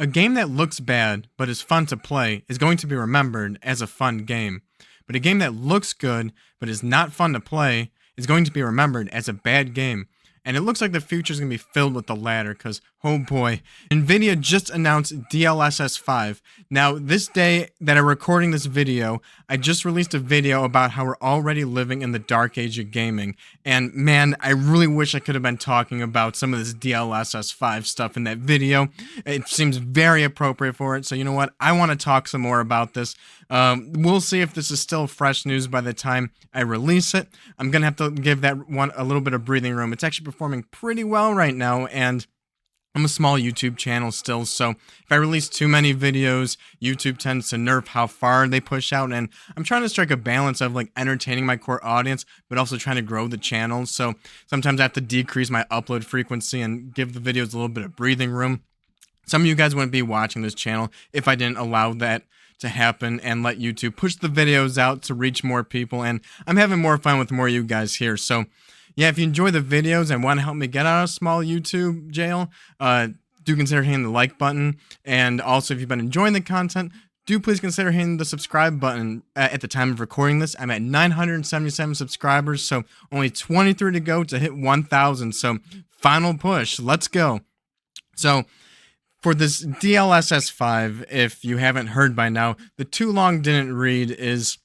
A game that looks bad but is fun to play is going to be remembered as a fun game. But a game that looks good but is not fun to play is going to be remembered as a bad game. And it looks like the future is going to be filled with the latter because, oh boy, Nvidia just announced DLSS 5. Now, this day that I'm recording this video, I just released a video about how we're already living in the dark age of gaming. And man, I really wish I could have been talking about some of this DLSS 5 stuff in that video. It seems very appropriate for it. So you know what? I want to talk some more about this. We'll see if this is still fresh news by the time I release it. I'm going to have to give that one a little bit of breathing room. It's actually performing pretty well right now, and I'm a small YouTube channel still, so if I release too many videos, YouTube tends to nerf how far they push out, and I'm trying to strike a balance of like entertaining my core audience, but also trying to grow the channel. So sometimes I have to decrease my upload frequency and give the videos a little bit of breathing room. Some of you guys wouldn't be watching this channel if I didn't allow that to happen and let YouTube push the videos out to reach more people, and I'm having more fun with more of you guys here. So yeah, if you enjoy the videos and want to help me get out of small YouTube jail, do consider hitting the like button. And also, if you've been enjoying the content, do please consider hitting the subscribe button. At the time of recording this, I'm at 977 subscribers, so only 23 to go to hit 1,000. So final push, let's go. So for this DLSS 5, if you haven't heard by now, the too long didn't read is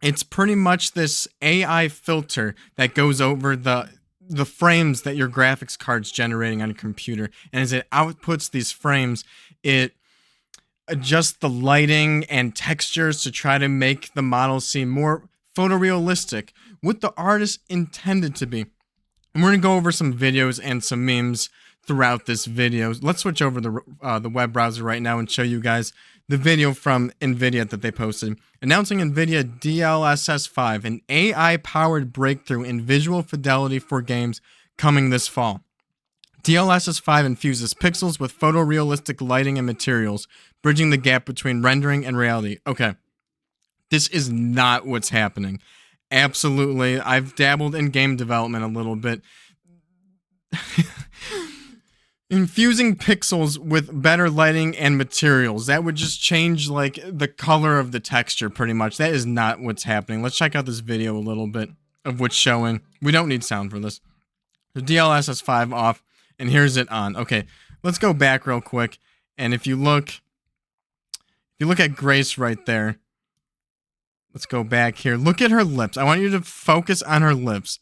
it's pretty much this AI filter that goes over the frames that your graphics card's generating on a computer. And as it outputs these frames, it adjusts the lighting and textures to try to make the model seem more photorealistic, what the artist intended to be. And we're going to go over some videos and some memes throughout this video. Let's switch over the web browser right now and show you guys the video from Nvidia that they posted, announcing Nvidia DLSS 5, an AI-powered breakthrough in visual fidelity for games coming this fall. DLSS 5 infuses pixels with photorealistic lighting and materials, bridging the gap between rendering and reality. Okay, this is not what's happening. Absolutely, I've dabbled in game development a little bit. Infusing pixels with better lighting and materials. That would just change like the color of the texture pretty much. That is not what's happening. Let's check out this video a little bit of what's showing. We don't need sound for this. The DLSS 5 off, and here's it on. Okay, let's go back real quick. And if you look at Grace right there, let's go back here. Look at her lips. I want you to focus on her lips.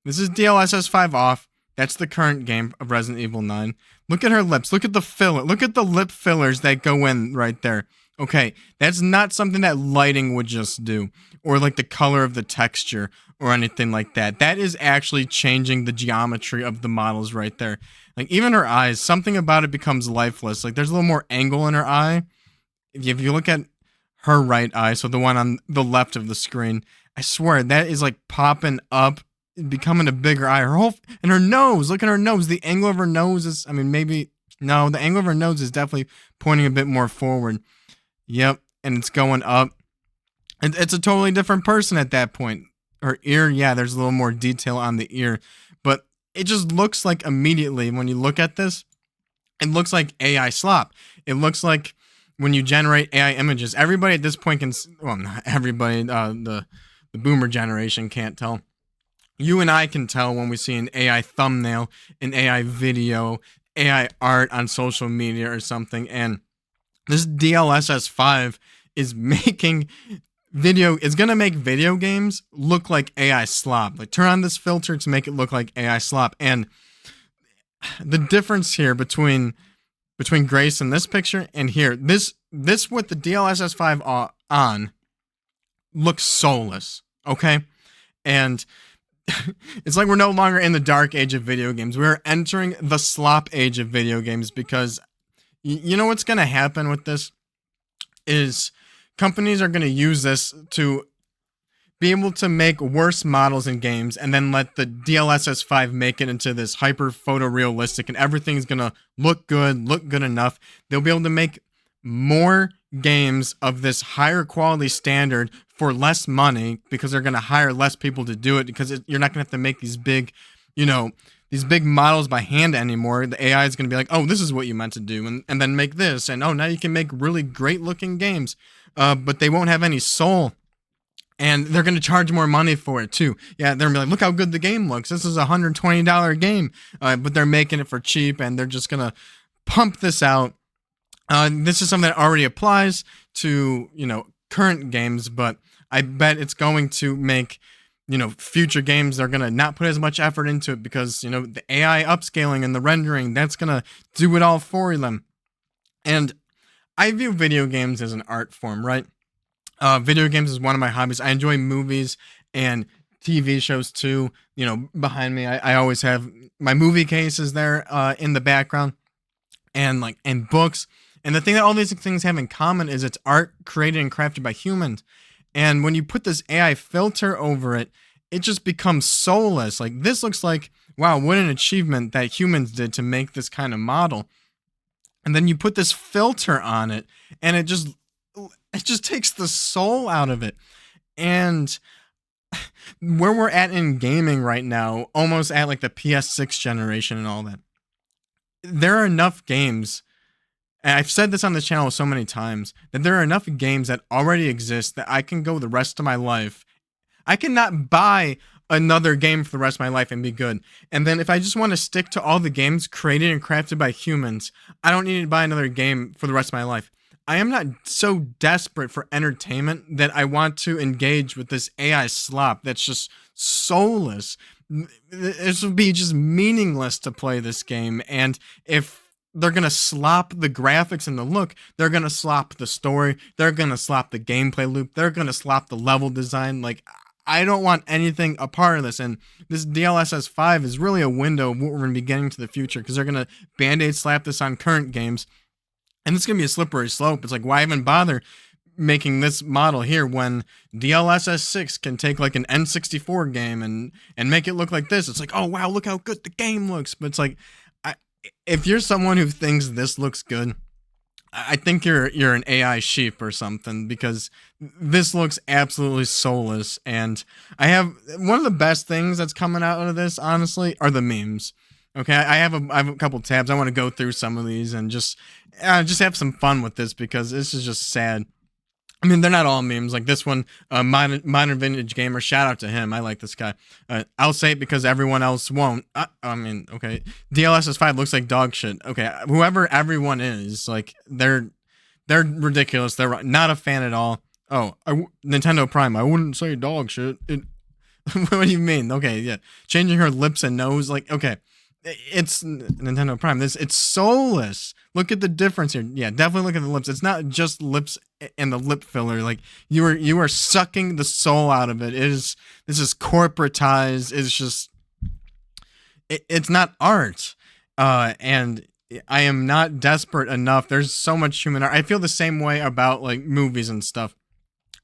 This is DLSS 5 off. That's the current game of Resident Evil 9. Look at her lips. Look at the filler. Look at the lip fillers that go in right there. Okay, that's not something that lighting would just do, or like the color of the texture or anything like that. That is actually changing the geometry of the models right there. Like even her eyes, something about it becomes lifeless. Like there's a little more angle in her eye. If you look at her right eye, so the one on the left of the screen, I swear that is like popping up, becoming a bigger eye. Her whole and her nose. Look at her nose. The angle of her nose is, I mean, maybe no. The angle of her nose is definitely pointing a bit more forward. Yep, and it's going up. And it's a totally different person at that point. Her ear, yeah, there's a little more detail on the ear, but it just looks like immediately when you look at this, it looks like AI slop. It looks like when you generate AI images. Everybody at this point can, well, not everybody. The boomer generation can't tell. You and I can tell when we see an AI thumbnail, an AI video, AI art on social media or something. And this DLSS 5 is making it's going to make video games look like AI slop. Like turn on this filter to make it look like AI slop. And the difference here between Grace in this picture and here, this with the DLSS 5 on looks soulless. Okay. And it's like we're no longer in the dark age of video games. We're entering the slop age of video games because you know what's going to happen with this is companies are going to use this to be able to make worse models in games and then let the DLSS 5 make it into this hyper photorealistic and everything's going to look good enough. They'll be able to make more games of this higher quality standard for less money because they're going to hire less people to do it because you're not going to have to make these big, these big models by hand anymore. The AI is going to be like, oh, this is what you meant to do, and then make this, and oh, now you can make really great looking games, but they won't have any soul. And they're going to charge more money for it too. Yeah, they're going to be like, look how good the game looks. This is a $120 game, but they're making it for cheap, and they're just going to pump this out. This is something that already applies to, current games, but I bet it's going to make, future games, they're going to not put as much effort into it because, the AI upscaling and the rendering, that's going to do it all for them. And I view video games as an art form, right? Video games is one of my hobbies. I enjoy movies and TV shows too. Behind me, I always have my movie cases there in the background, and books. And the thing that all these things have in common is it's art created and crafted by humans. And when you put this AI filter over it, it just becomes soulless. Like, this looks like, wow, what an achievement that humans did to make this kind of model. And then you put this filter on it, and it just takes the soul out of it. And where we're at in gaming right now, almost at like the PS6 generation and all that, there are enough games, and I've said this on this channel so many times, that there are enough games that already exist that I can go the rest of my life. I cannot buy another game for the rest of my life and be good. And then if I just want to stick to all the games created and crafted by humans, I don't need to buy another game for the rest of my life. I am not so desperate for entertainment that I want to engage with this AI slop that's just soulless. This would be just meaningless to play this game. And if they're going to slop the graphics and the look, they're going to slop the story, they're going to slop the gameplay loop, they're going to slop the level design. Like, I don't want anything a part of this. And this DLSS 5 is really a window of what we're going to be getting to the future, because they're going to band-aid slap this on current games. And it's going to be a slippery slope. It's like, why even bother making this model here when DLSS 6 can take like an N64 game and make it look like this? It's like, oh, wow, look how good the game looks. But it's like, if you're someone who thinks this looks good, I think you're an AI sheep or something, because this looks absolutely soulless. And I have one of the best things that's coming out of this, honestly, are the memes. Okay, I have a couple tabs. I want to go through some of these and just have some fun with this, because this is just sad. I mean, they're not all memes. Like this one, Modern Vintage Gamer, shout out to him. I like this guy. I'll say it because everyone else won't. Okay. DLSS 5 looks like dog shit. Okay, whoever everyone is, like, they're ridiculous. They're not a fan at all. Oh, Nintendo Prime, I wouldn't say dog shit. What do you mean? Okay, yeah. Changing her lips and nose, like, okay. It's Nintendo Prime. It's soulless. Look at the difference here. Yeah, definitely look at the lips. It's not just lips and the lip filler. Like, you are sucking the soul out of it. This is corporatized. It's just it's not art. And I am not desperate enough. There's so much human art. I feel the same way about like movies and stuff.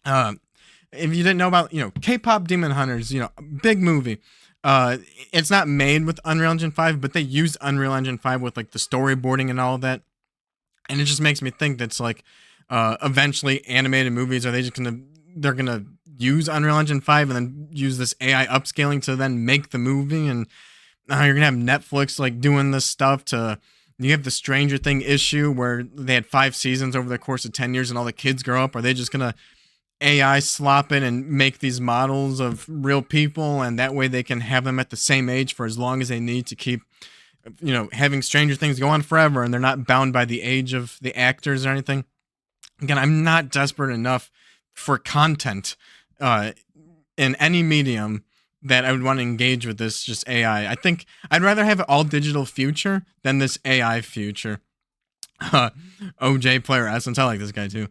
If you didn't know about, K-pop Demon Hunters, big movie. It's not made with Unreal Engine 5, but they use Unreal Engine 5 with like the storyboarding and all that. And it just makes me think that's like, eventually animated movies, are they just they're gonna use Unreal Engine 5 and then use this AI upscaling to then make the movie? And you're gonna have Netflix like doing this stuff you have the Stranger Thing issue where they had 5 seasons over the course of 10 years and all the kids grow up. Are they just gonna AI slop it and make these models of real people, and that way they can have them at the same age for as long as they need to keep, having Stranger Things go on forever, and they're not bound by the age of the actors or anything? Again, I'm not desperate enough for content in any medium that I would want to engage with this just AI. I think I'd rather have an all digital future than this AI future. OJ Player Essence, I like this guy too.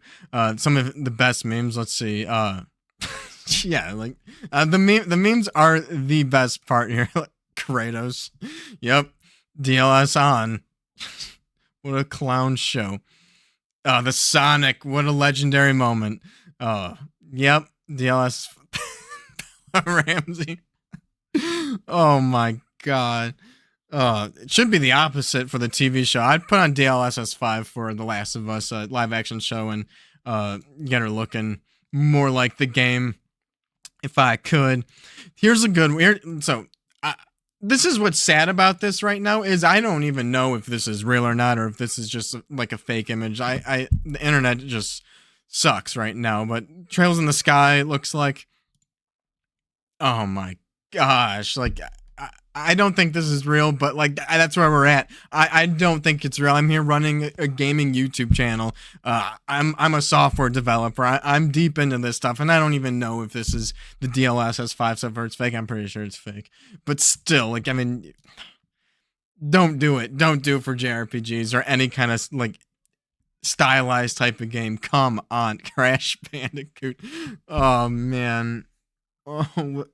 Some of the best memes. Let's see. Yeah, like the memes are the best part here. Kratos. Yep. DLS on. What a clown show. The Sonic. What a legendary moment. Yep. DLS. Ramsey. Oh my god. It should be the opposite for the TV show. I'd put on DLSS 5 for The Last of Us live action show and get her looking more like the game if I could. Here's a good weird. So this is what's sad about this right now is I don't even know if this is real or not, or if this is just like a fake image. The internet just sucks right now. But Trails in the Sky looks like, oh my gosh, like I don't think this is real, but like that's where we're at. I don't think it's real. I'm here running a gaming YouTube channel. I'm a software developer. I'm deep into this stuff, and I don't even know if this is the DLSS 5 stuff or it's fake. I'm pretty sure it's fake, but still, like I mean, don't do it. Don't do it for JRPGs or any kind of like stylized type of game. Come on, Crash Bandicoot. Oh man. Oh,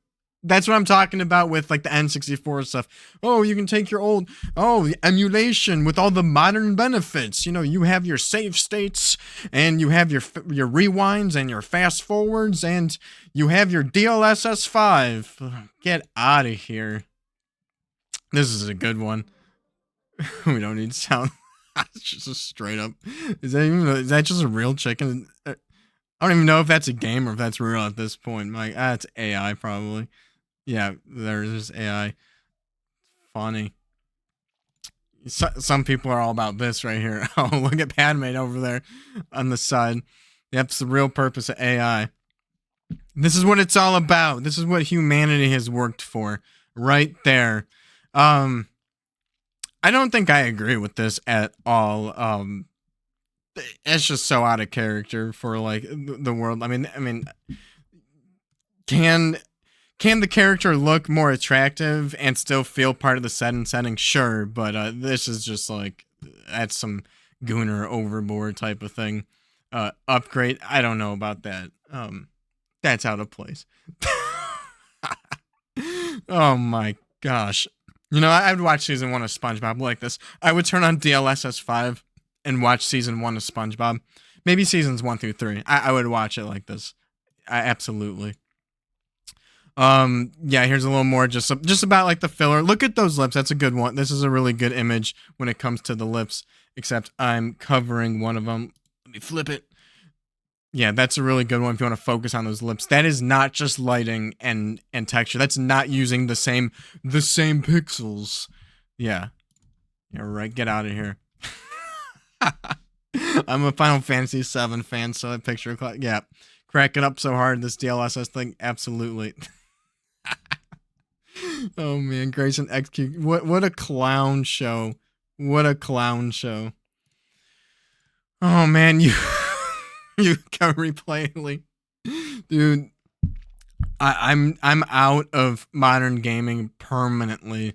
that's what I'm talking about with like the N64 stuff. Oh, you can take your old, the emulation with all the modern benefits. You know, you have your save states and you have your rewinds and your fast forwards and you have your DLSS 5. Get out of here. This is a good one. We don't need sound. It's just a straight up. Is that just a real chicken? I don't even know if that's a game or if that's real at this point. Like, it's AI probably. Yeah, there's AI. Funny. Some people are all about this right here. Oh, look at Padme over there on the side. That's the real purpose of AI. This is what it's all about. This is what humanity has worked for. Right there. I don't think I agree with this at all. It's just so out of character for like the world. I mean, can the character look more attractive and still feel part of the setting? Sure, but this is just like that's some gooner overboard type of thing. Upgrade, I don't know about that. That's out of place. Oh my gosh. You know, I would watch season 1 of SpongeBob like this. I would turn on DLSS 5 and watch season 1 of SpongeBob. Maybe seasons 1 through 3. I would watch it like this. Absolutely. Yeah, here's a little more just about like the filler. Look at those lips. That's a good one. This is a really good image when it comes to the lips, except I'm covering one of them. Let me flip it. Yeah, that's a really good one if you want to focus on those lips. That is not just lighting and texture. That's not using the same pixels. Yeah. Yeah, right. Get out of here. I'm a Final Fantasy VII fan, so that picture, yeah, crack it up so hard. This DLSS thing, absolutely. Oh man, Grayson XQ. What a clown show. What a clown show. Oh man, you can replay, dude. I'm out of modern gaming permanently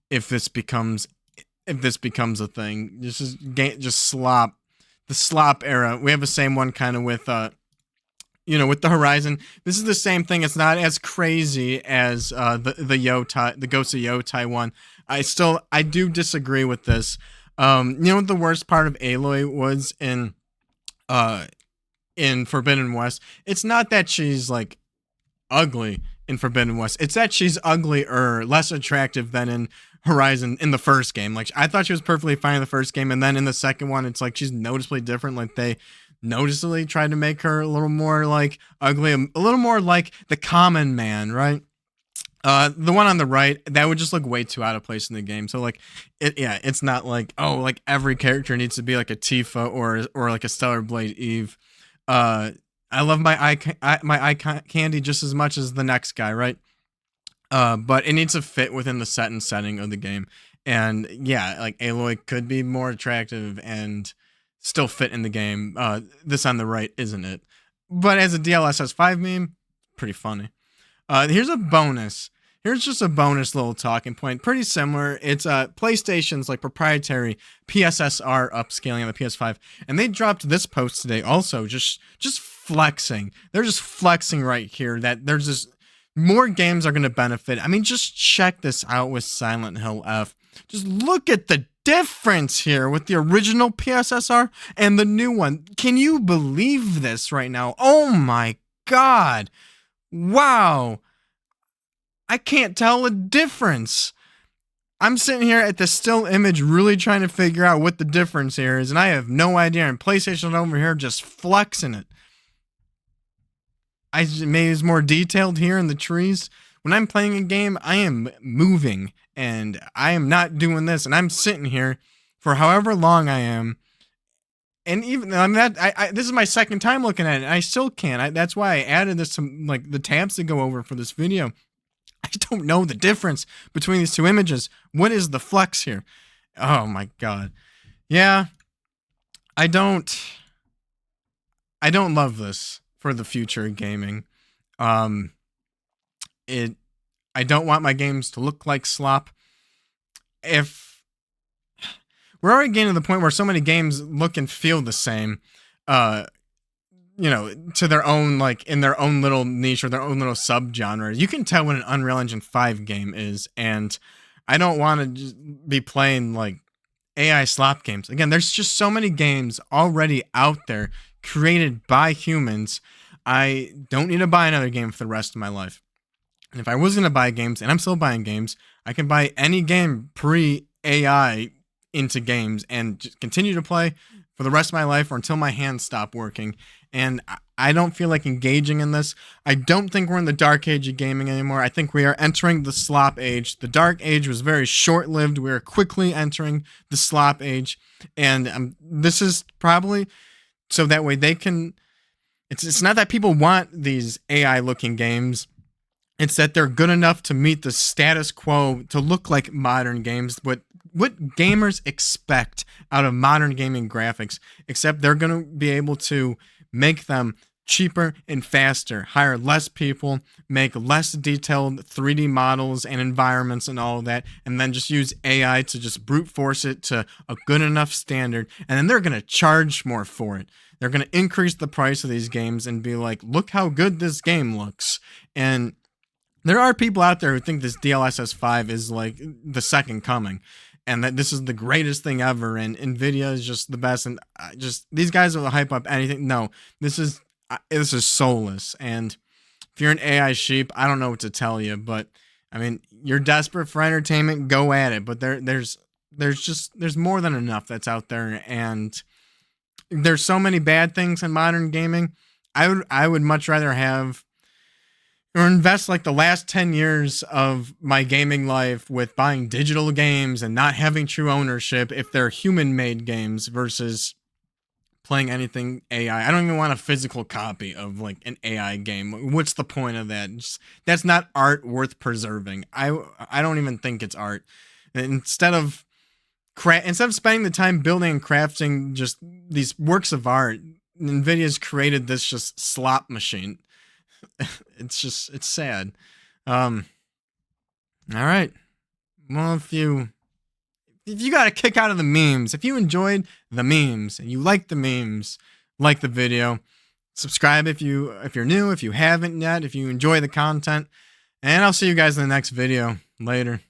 if this becomes a thing. This is just slop. The slop era. We have the same one kind of with with the Horizon. This is the same thing. It's not as crazy as the Ghost of Yotai one. I do disagree with this. You know what the worst part of Aloy was in Forbidden West? It's not that she's like ugly in Forbidden West. It's that she's uglier, less attractive than in Horizon in the first game. Like I thought she was perfectly fine in the first game, and then in the second one, it's like she's noticeably different. Like they noticeably tried to make her a little more like ugly, a little more like the common man, right? The one on the right, that would just look way too out of place in the game. So like, it's not like, oh, like every character needs to be like a Tifa or like a Stellar Blade Eve. I love my eye candy just as much as the next guy, right? But it needs to fit within the set and setting of the game. And yeah, like Aloy could be more attractive and still fit in the game. This on the right isn't it? But as a DLSS 5 meme, pretty funny. Here's a bonus. Here's just a bonus little talking point. Pretty similar. It's PlayStation's like proprietary PSSR upscaling on the PS5, and they dropped this post today. Also, just flexing. They're just flexing right here that there's just more games are going to benefit. I mean, just check this out with Silent Hill F. Just look at the difference here with the original PSSR and the new one. Can you believe this right now? Oh my god. Wow. I can't tell a difference. I'm sitting here at the still image really trying to figure out what the difference here is, and I have no idea. And PlayStation over here just flexing it. Maybe it's more detailed here in the trees. When I'm playing a game, I am moving and I am not doing this, and I'm sitting here for however long I am. And even I mean, this is my second time looking at it, and I still can't. That's why I added this to like the tabs to go over for this video. I don't know the difference between these two images. What is the flex here? Oh my god. Yeah, I don't love this for the future of gaming. It I don't want my games to look like slop. If we're already getting to the point where so many games look and feel the same, to their own, like in their own little niche or their own little subgenre. You can tell what an Unreal Engine 5 game is, and I don't want to just be playing like AI slop games. Again, there's just so many games already out there created by humans. I don't need to buy another game for the rest of my life. And if I was going to buy games, and I'm still buying games, I can buy any game pre-AI into games and just continue to play for the rest of my life or until my hands stop working. And I don't feel like engaging in this. I don't think we're in the dark age of gaming anymore. I think we are entering the slop age. The dark age was very short-lived. We are quickly entering the slop age. And this is probably so that way they can... It's not that people want these AI-looking games. It's that they're good enough to meet the status quo, to look like modern games. What gamers expect out of modern gaming graphics, except they're going to be able to make them cheaper and faster, hire less people, make less detailed 3D models and environments and all of that, and then just use AI to just brute force it to a good enough standard, and then they're going to charge more for it. They're going to increase the price of these games and be like, look how good this game looks. And there are people out there who think this DLSS 5 is like the second coming, and that this is the greatest thing ever, and Nvidia is just the best, and just these guys will hype up anything. No, this is soulless, and if you're an AI sheep, I don't know what to tell you, but I mean, you're desperate for entertainment, go at it, but there's more than enough that's out there, and there's so many bad things in modern gaming. I would much rather have or invest like the last 10 years of my gaming life with buying digital games and not having true ownership if they're human-made games versus playing anything AI. I don't even want a physical copy of like an AI game. What's the point of that? That's not art worth preserving. I don't even think it's art. Instead of spending the time building and crafting just these works of art, Nvidia's created this just slop machine. It's sad. All right. Well, if you got a kick out of the memes, if you enjoyed the memes and you like the memes, like the video, subscribe if you're new, if you haven't yet, if you enjoy the content, and I'll see you guys in the next video. Later.